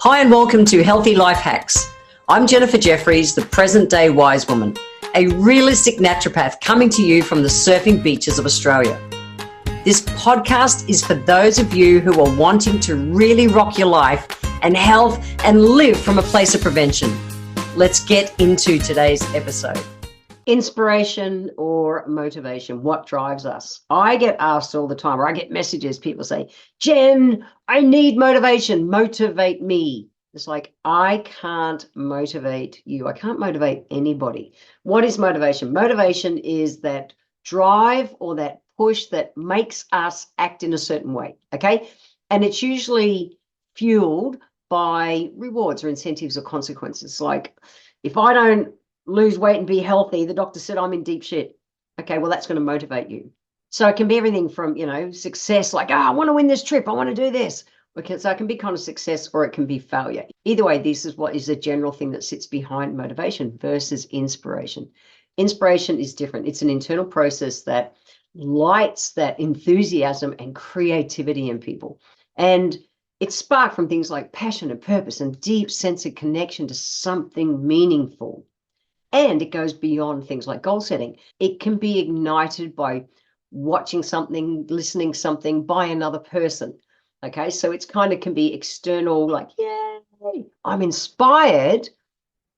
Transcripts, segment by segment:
Hi and welcome to Healthy Life Hacks. I'm Jennifer Jefferies, the present-day wise woman, a realistic naturopath coming to you from the surfing beaches of Australia. This podcast is for those of you who are wanting to really rock your life and health and live from a place of prevention. Let's get into today's episode. Inspiration or motivation, what drives us? I get asked all the time, or I get messages, people say, Jen, I need motivation, motivate me. It's like, I can't motivate you. I can't motivate anybody. What is motivation? Motivation is that drive or that push that makes us act in a certain way, okay? And it's usually fueled by rewards or incentives or consequences. Like, if I don't lose weight and be healthy, the doctor said I'm in deep shit. Okay, well, that's going to motivate you. So it can be everything from, success, like, I want to win this trip, I want to do this. Okay, so it can be kind of success or it can be failure. Either way, this is what is a general thing that sits behind motivation versus inspiration. Inspiration is different. It's an internal process that lights that enthusiasm and creativity in people. And it's sparked from things like passion and purpose and deep sense of connection to something meaningful. And it goes beyond things like goal setting. It can be ignited by watching something, listening something by another person. Okay, so it's kind of can be external, like, yay, I'm inspired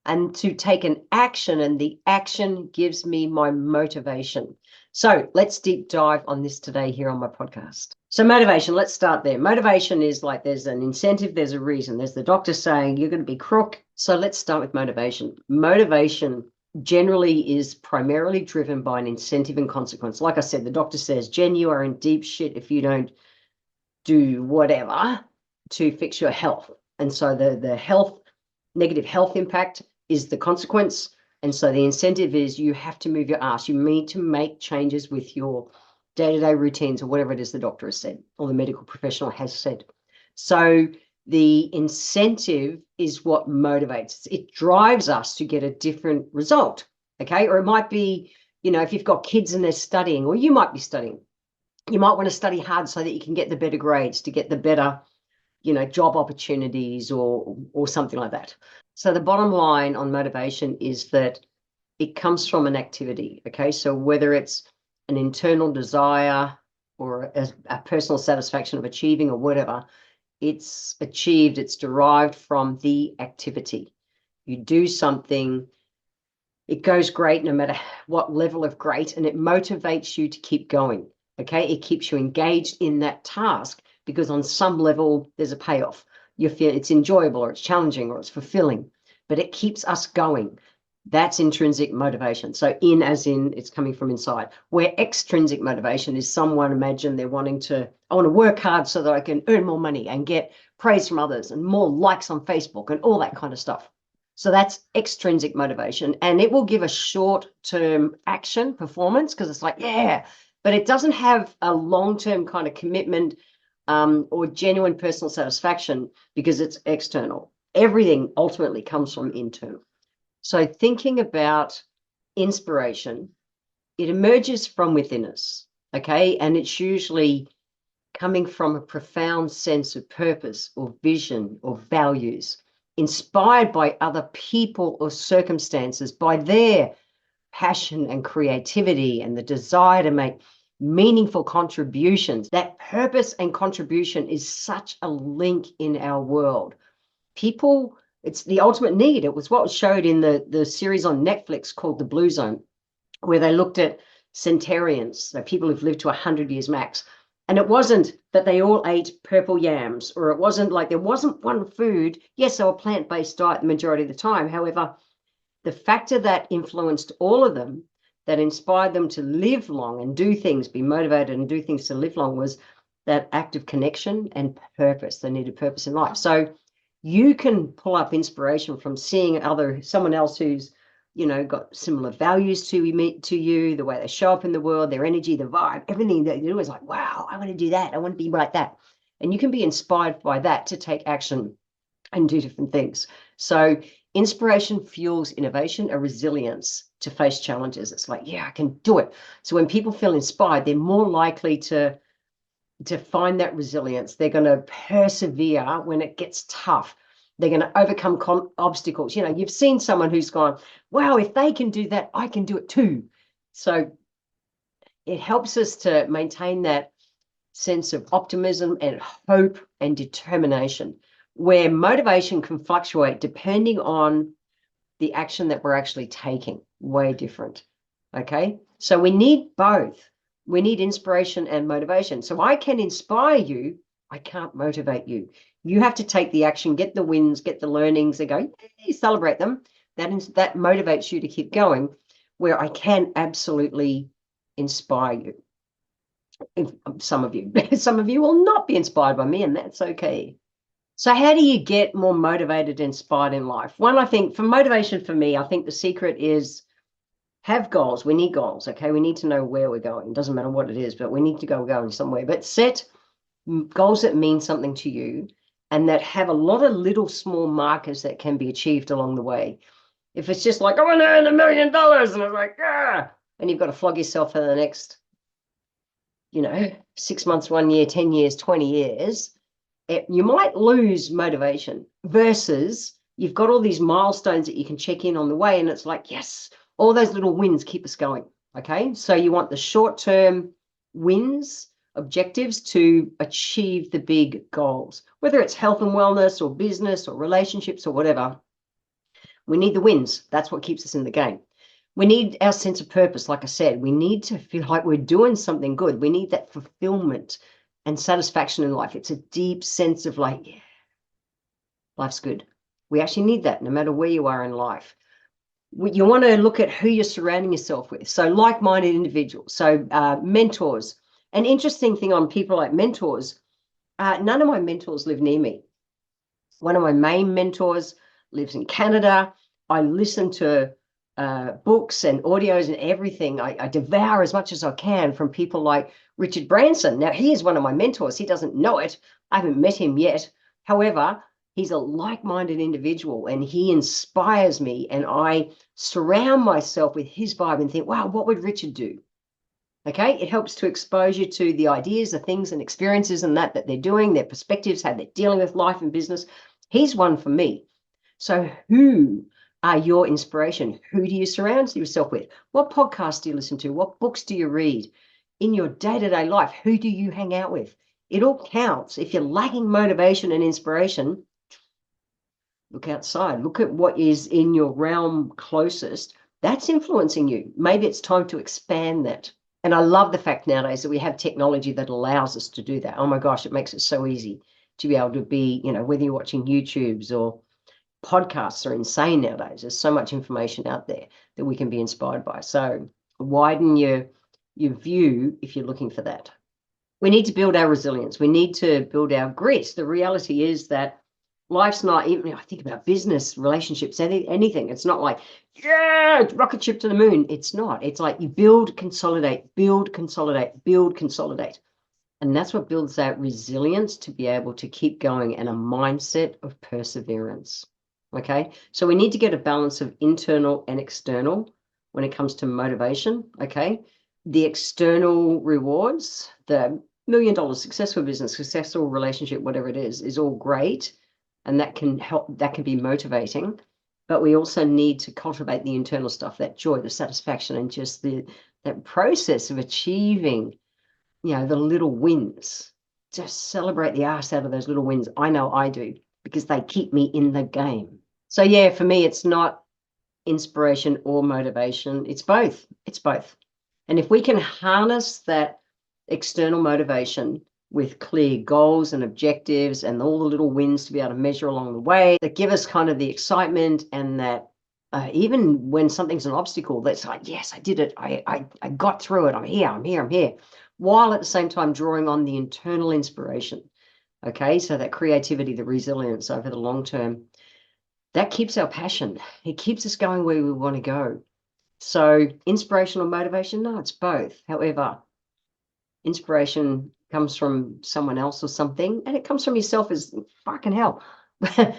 and to take an action, and the action gives me my motivation. So let's deep dive on this today here on my podcast. So motivation, let's start there. Motivation is like there's an incentive, there's a reason. There's the doctor saying you're going to be crook. So let's start with motivation. Motivation generally is primarily driven by an incentive and consequence. Like I said, the doctor says, Jen, you are in deep shit if you don't do whatever to fix your health. And so the negative health impact is the consequence. And so the incentive is you have to move your ass. You need to make changes with your day-to-day routines or whatever it is the doctor has said or the medical professional has said. So the incentive is what motivates. It drives us to get a different result, okay? Or it might be, if you've got kids and they're studying, or you might be studying, you might want to study hard so that you can get the better grades, to get the better, job opportunities or something like that. So the bottom line on motivation is that it comes from an activity, okay? So whether it's an internal desire or a personal satisfaction of achieving or whatever, it's achieved, it's derived from the activity. You do something, it goes great no matter what level of great, and it motivates you to keep going, okay? It keeps you engaged in that task because on some level there's a payoff. You feel it's enjoyable or it's challenging or it's fulfilling, but it keeps us going. That's intrinsic motivation. So in as in it's coming from inside. Where extrinsic motivation is someone, imagine they're wanting to, I want to work hard so that I can earn more money and get praise from others and more likes on Facebook and all that kind of stuff. So that's extrinsic motivation, and it will give a short-term action performance because it's like, yeah, but it doesn't have a long-term kind of commitment or genuine personal satisfaction because it's external. Everything ultimately comes from internal. So thinking about inspiration, it emerges from within us, okay? And it's usually coming from a profound sense of purpose or vision or values, inspired by other people or circumstances, by their passion and creativity and the desire to make meaningful contributions. That purpose and contribution is such a link in our world. People, it's the ultimate need. It was what was showed in the series on Netflix called The Blue Zone, where they looked at centenarians, so people who've lived to 100 years max. And it wasn't that they all ate purple yams, or it wasn't like there wasn't one food. Yes, they were plant-based diet the majority of the time. However, the factor that influenced all of them, that inspired them to live long and do things, be motivated and do things to live long, was that act of connection and purpose. They needed purpose in life. So you can pull up inspiration from seeing someone else who's, got similar values to you, the way they show up in the world, their energy, the vibe, everything that you do is like, wow, I want to do that. I want to be like that. And you can be inspired by that to take action and do different things. So inspiration fuels innovation, a resilience to face challenges. It's like, yeah, I can do it. So when people feel inspired, they're more likely to find that resilience. They're going to persevere when it gets tough. They're going to overcome obstacles. You know, you've seen someone who's gone, wow, if they can do that, I can do it too. So it helps us to maintain that sense of optimism and hope and determination, where motivation can fluctuate depending on the action that we're actually taking. Way different. Okay, so we need both. We need inspiration and motivation. So I can inspire you, I can't motivate you. You have to take the action, get the wins, get the learnings, and go, yay, celebrate them. That motivates you to keep going, where I can absolutely inspire you. Some of you will not be inspired by me, and that's okay. So how do you get more motivated, inspired in life? One, I think for motivation for me, I think the secret is have goals. We need goals. Okay, we need to know where we're going. It doesn't matter what it is, but we need to go going somewhere. But set goals that mean something to you and that have a lot of little small markers that can be achieved along the way. If it's just like, I want to earn $1 million, and it's like, and you've got to flog yourself for the next, 6 months, 1 year, 10 years, 20 years, you might lose motivation versus you've got all these milestones that you can check in on the way. And it's like, yes, all those little wins keep us going. Okay. So you want the short-term wins, objectives to achieve the big goals, whether it's health and wellness or business or relationships or whatever. We need the wins. That's what keeps us in the game. We need our sense of purpose. Like I said, we need to feel like we're doing something good. We need that fulfillment and satisfaction in life. It's a deep sense of like, yeah, life's good. We actually need that no matter where you are in life. You want to look at who you're surrounding yourself with. So like-minded individuals, so mentors. An interesting thing on people like mentors, none of my mentors live near me. One of my main mentors lives in Canada. I listen to books and audios and everything. I devour as much as I can from people like Richard Branson. Now, he is one of my mentors. He doesn't know it. I haven't met him yet. However, he's a like-minded individual and he inspires me, and I surround myself with his vibe and think, wow, what would Richard do? Okay, it helps to expose you to the ideas, the things and experiences and that they're doing, their perspectives, how they're dealing with life and business. He's one for me. So who are your inspiration? Who do you surround yourself with? What podcasts do you listen to? What books do you read? In your day-to-day life, who do you hang out with? It all counts. If you're lacking motivation and inspiration, look outside. Look at what is in your realm closest. That's influencing you. Maybe it's time to expand that. And I love the fact nowadays that we have technology that allows us to do that. Oh my gosh, it makes it so easy to be able to be, whether you're watching YouTubes or podcasts are insane nowadays. There's so much information out there that we can be inspired by. So widen your view if you're looking for that. We need to build our resilience. We need to build our grit. The reality is that life's not, even I think about business, relationships, anything. It's not like, yeah, rocket ship to the moon. It's not. It's like you build, consolidate, build, consolidate, build, consolidate. And that's what builds that resilience to be able to keep going, and a mindset of perseverance. Okay, so we need to get a balance of internal and external when it comes to motivation. Okay, the external rewards, the $1 million successful business, successful relationship, whatever it is all great, and that can help, that can be motivating. But we also need to cultivate the internal stuff, that joy, the satisfaction, and just that process of achieving, the little wins. Just celebrate the arse out of those little wins. I know I do, because they keep me in the game. So yeah, for me, it's not inspiration or motivation. It's both. It's both. And if we can harness that external motivation with clear goals and objectives and all the little wins to be able to measure along the way, that give us kind of the excitement, and that even when something's an obstacle, that's like, yes, I did it. I got through it. I'm here. While at the same time drawing on the internal inspiration. Okay, so that creativity, the resilience over the long term, that keeps our passion. It keeps us going where we want to go. So inspirational motivation, no, it's both. However, inspiration comes from someone else or something, and it comes from yourself as fucking hell.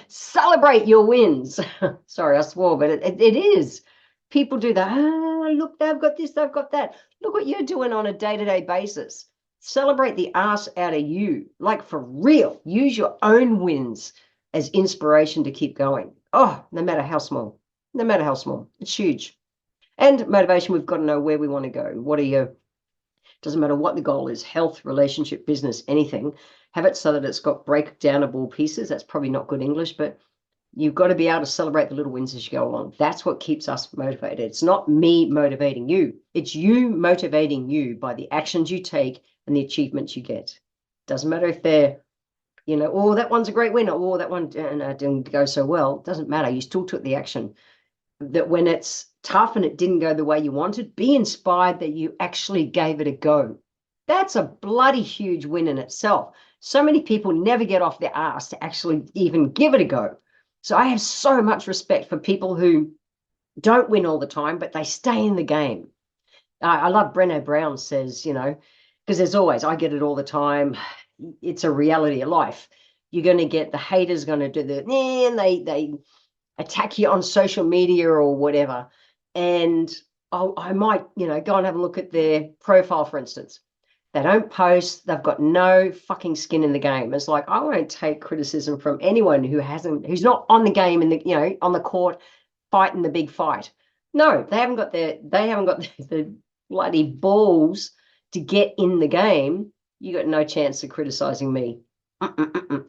Celebrate your wins. Sorry, I swore, but it is. People do that. Look, they've got this, they've got that. Look what you're doing on a day-to-day basis. Celebrate the ass out of you, like for real. Use your own wins as inspiration to keep going. Oh, no matter how small, no matter how small, it's huge. And motivation, we've got to know where we want to go. Doesn't matter what the goal is, health, relationship, business, anything. Have it so that it's got breakdownable pieces. That's probably not good English, but you've got to be able to celebrate the little wins as you go along. That's what keeps us motivated. It's not me motivating you. It's you motivating you by the actions you take and the achievements you get. Doesn't matter if they're, oh, that one's a great win. Oh, that one didn't go so well. It doesn't matter. You still took the action. That when it's tough and it didn't go the way you wanted, be inspired that you actually gave it a go. That's a bloody huge win in itself. So many people never get off their ass to actually even give it a go. So I have so much respect for people who don't win all the time, but they stay in the game. I love Brené Brown says, because there's always, I get it all the time. It's a reality of life. You're going to get the haters going to do and they attack you on social media or whatever. And I might, go and have a look at their profile, for instance. They don't post. They've got no fucking skin in the game. It's like, I won't take criticism from anyone who's not on the game on the court fighting the big fight. No, they haven't got the bloody balls to get in the game. You got no chance of criticizing me.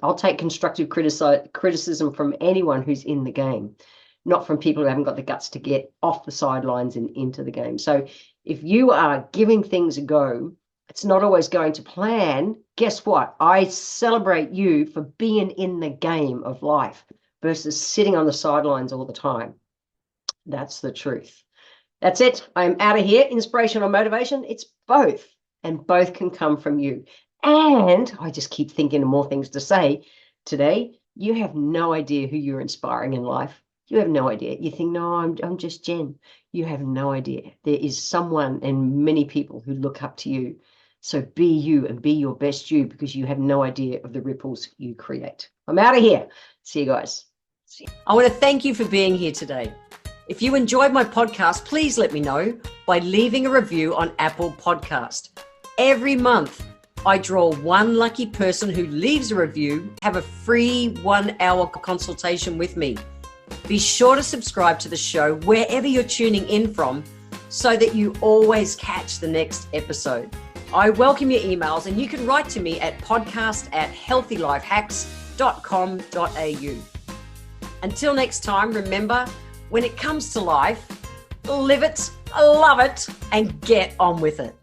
I'll take constructive criticism from anyone who's in the game, not from people who haven't got the guts to get off the sidelines and into the game. So if you are giving things a go, it's not always going to plan. Guess what? I celebrate you for being in the game of life versus sitting on the sidelines all the time. That's the truth. That's it. I'm out of here. Inspiration or motivation? It's both. And both can come from you. And I just keep thinking of more things to say today. You have no idea who you're inspiring in life. You have no idea. You think, no, I'm just Jen. You have no idea. There is someone and many people who look up to you. So be you and be your best you, because you have no idea of the ripples you create. I'm out of here. See you guys. I want to thank you for being here today. If you enjoyed my podcast, please let me know by leaving a review on Apple Podcast. Every month, I draw one lucky person who leaves a review, have a free 1-hour consultation with me. Be sure to subscribe to the show wherever you're tuning in from so that you always catch the next episode. I welcome your emails, and you can write to me at podcast@healthylifehacks.com.au. Until next time, remember, when it comes to life, live it, love it, and get on with it.